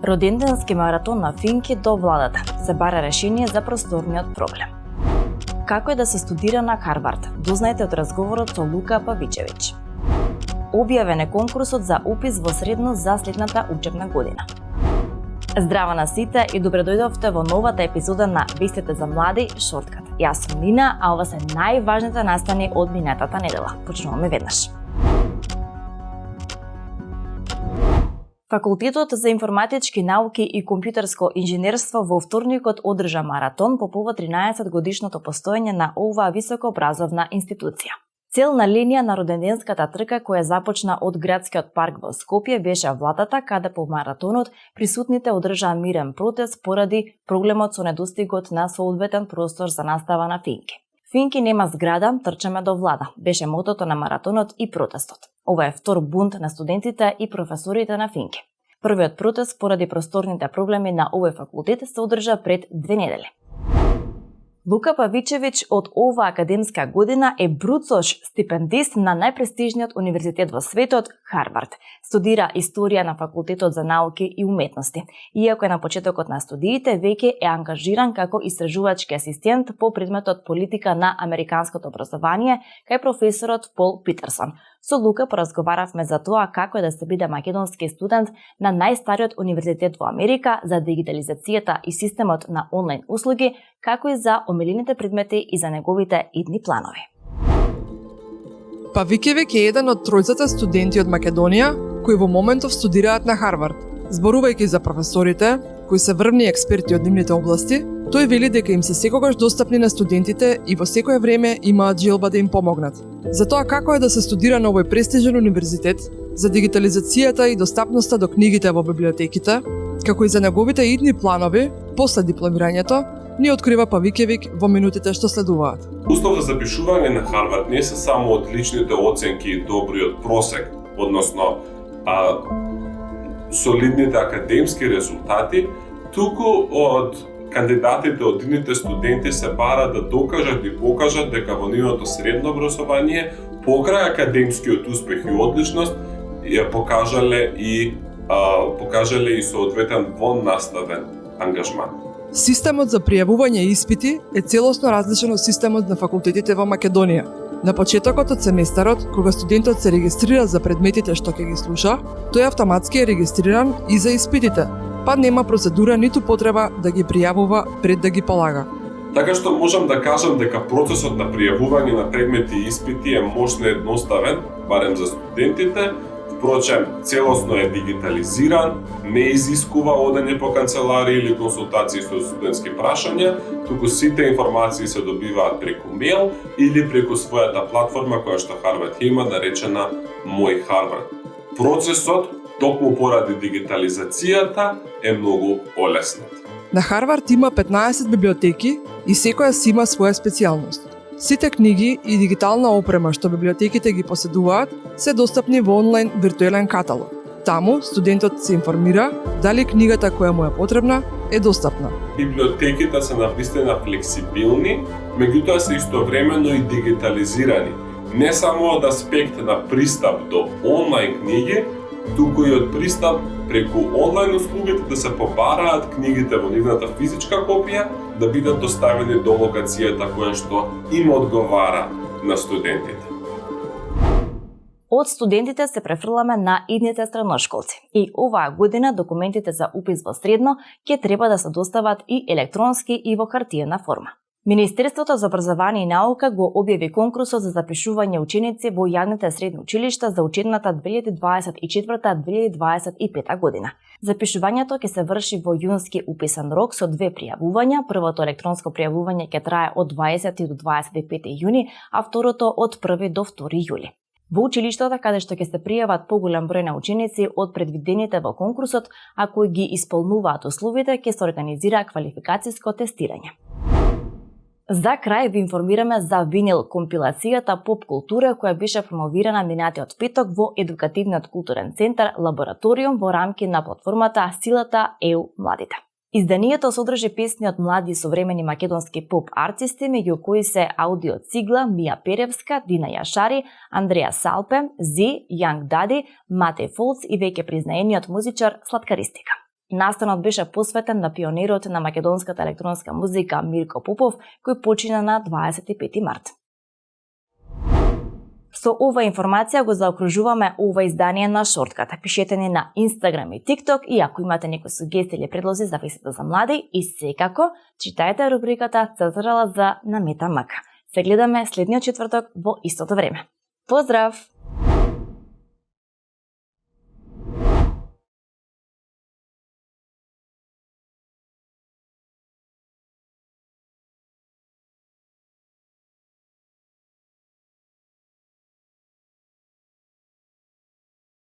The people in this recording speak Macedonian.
Роденденски маратон на Финки до владата. Се бара решение за просторниот проблем. Како е да се студира на Харвард? Дознаете од разговорот со Лука Павичевиќ. Објавен е конкурсот за упис во средно за следната учебна година. Здраво на сите и добре дојдовте во новата епизода на Вестите за млади Шорткат. Јас сум Нина, а ова се најважните настани од минатата недела. Почнуваме веднаш. Факултетот за информатички науки и компјутерско инженерство во вторникот одржа маратон по повод 13 годишното постоење на оваа високообразовна институција. Целна линија на роденденската трка која започна од градскиот парк во Скопје беше владата, каде по маратонот присутните одржаа мирен протест поради проблемот со недостигот на соодветен простор за настава на Финки. Финки нема зграда, трчаме до влада, беше мотото на маратонот и протестот. Ова е втор бунт на студентите и професорите на Финки. Првиот протест поради просторните проблеми на овој факултет се одржа пред 2 недели. Лука Павичевиќ од оваа академска година е бруцош стипендист на најпрестижниот универзитет во светот, Харвард. Студира историја на факултетот за науки и уметности. Иако е на почетокот на студиите, веќе е ангажиран како истражувачки асистент по предметот политика на американското образование кај професорот Пол Питерсон. Со Лука поразговаравме за тоа како е да се биде македонски студент на најстариот универзитет во Америка, за дигитализацијата и системот на онлайн услуги, како и за омилените предмети и за неговите идни планови. Павичевиќ е еден од тројцата студенти од Македонија кои во моментов студираат на Харвард. Зборувајќи за професорите, кои се врвни експерти од нивните области, тој вели дека им се секогаш достапни на студентите и во секое време имаат желба да им помогнат. За тоа како е да се студира на овој престижен универзитет, за дигитализацијата и достапноста до книгите во библиотеките, како и за неговите идни планови после дипломирањето, ни открива Павичевиќ во минутите што следуваат. Услов за запишување на Харвард не се само одличните оценки и добриот просек, односно солидните академски резултати, туку од кандидатите, од идните студенти се бара да докажат и покажат дека во нивното средно образование, покрај академскиот успех и одличност, ја покажале и соодветен воннаставен ангажман. Системот за пријавување испити е целосно различен од системот на факултетите во Македонија. На почетокот од семестарот, кога студентот се регистрира за предметите што ќе ги слуша, тој автоматски е регистриран и за испитите, па нема процедура ниту потреба да ги пријавува пред да ги полага. Така што можам да кажам дека процесот на пријавување на предмети и испити е мощно едноставен, барем за студентите. Впрочем, целосно е дигитализиран, не изискува одење по канцеларии или консултации со студентски прашања, туку сите информации се добиваат преку мејл или преку својата платформа која што Харвард има, наречена Мој Харвард. Процесот, токму поради дигитализацијата, е многу олеснат. На Харвард има 15 библиотеки и секоја си има своја специјалност. Сите книги и дигитална опрема што библиотеките ги поседуваат се достапни во онлайн виртуелен каталог. Таму студентот се информира дали книгата која му е потребна е достапна. Библиотеките се навистина флексибилни, меѓутоа се истовремено и дигитализирани. Не само од аспект на пристап до онлайн книги, туку и од пристап преку онлайн услугите да се побараат книгите во нивната физичка копија, да бидат доставени до локацијата која што им одговара на студентите. Од студентите се префрламе на идните средношколци. И оваа година документите за упис во средно ќе треба да се достават и електронски и во хартиена форма. Министерството за образование и наука го објави конкурсот за запишување ученици во јавните средни училишта за учебната 2024-2025 година. Запишувањето ќе се врши во јунски уписен рок со 2 пријавувања. Првото електронско пријавување ќе трае од 20 до 25 јуни, а второто од 1 до 2 јули. Во училиштата каде што ќе се пријават поголем број на ученици од предвидените во конкурсот, а кои ги исполнуваат условите, ќе се организира квалификацијско тестирање. За крај ви информираме за винил компилацијата поп култура која беше промовирана минатиот петок во едукативниот културен центар Лабораториум во рамки на платформата Силата ЕУ Младите. Изданието содржи песни од млади и современи македонски поп артисти, меѓу кои се Аудио Цигла, Мија Перевска, Дина Јашари, Андреја Салпе, Зи, Јанг Дади, Матеј Фолц и веќе признаениот музичар Сладкаристика. Настанот беше посветен на пионерот на македонската електронска музика Мирко Попов, кој почина на 25 март. Со ова информација го заокружуваме ова издание на Шорткат. Пишете ни на Инстаграм и ТикТок и ако имате некои сугестии или предлози за вестите за млади и секако читајте рубриката Цртала за на Мета Мака. Се гледаме следниот четврток во истото време. Поздрав!